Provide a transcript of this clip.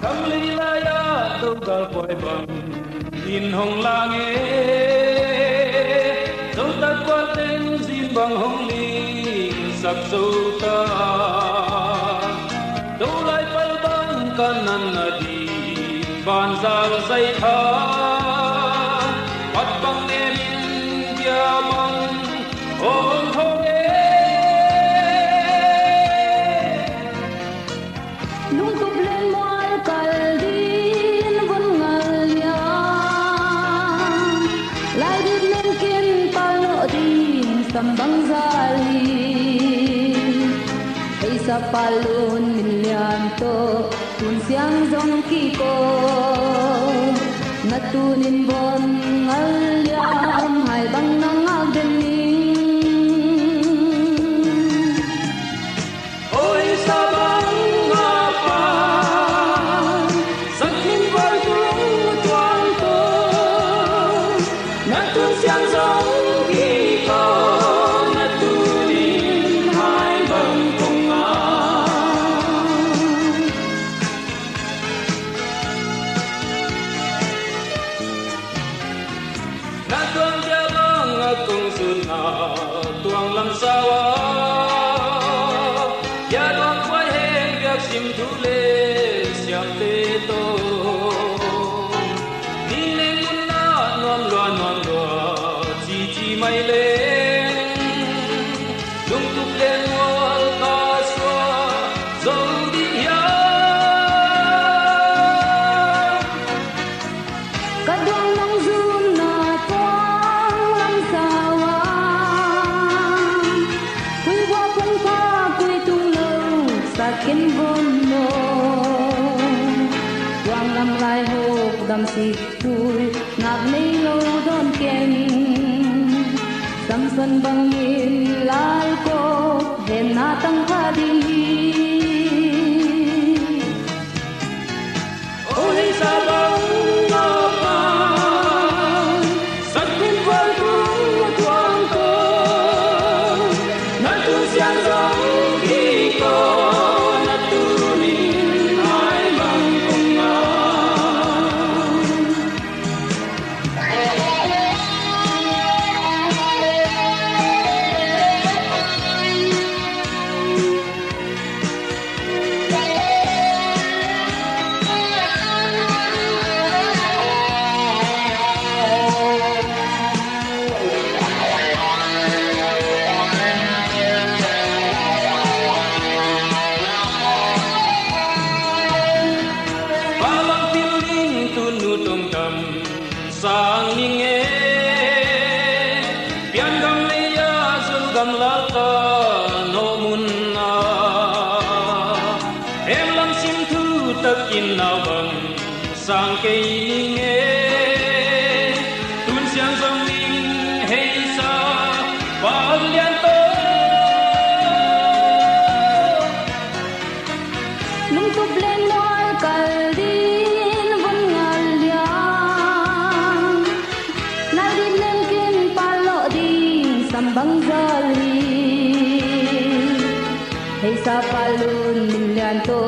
Kang lilaya tugal ko'y bang inhong langit Dẫu ta qua tên xin bằng hồng ly sắc dâu ta Dẫu lại phal bang kanan na di ban zal say tha Pat bang nemin diamang hong hong Nung tublen mo alkaldin vun ngalya Lai dit nen kin palo din sambang zali Ay sa palon milyanto kun siang zong kiko Natunin bon ngalyam hay bang nang agdening Ôi sa bang Siang giông khi có nát tu din hai bang cùng na tuang dia bang akong suna tuang lam sawa ya dong quay hen việc sim thu le siam te to ni lên na nom loan mai lên lung tuk lên wal ta xóa dấu đi ya kadang nang zun na tuang lam sawa quy wa pung pa quy tung lâu sa ken bon no tuang lam lai ho dam si tui ngap nei lo don ken Samson bangin lal ko hen na tang khadi ôi sa bang na pa sắc bên vai buông tuang ko na tu siang giông khi có na tu nin hai bang cùng sang ning e pian gam le ya zul gam la ta no mun na em lam sim thu takin na bang sang ke ning e tun siang zong ning hei sa pa lian to nung tu blen loal kaldin von ngalya na din nen kin palo din sambang zali hey sa palun milyanto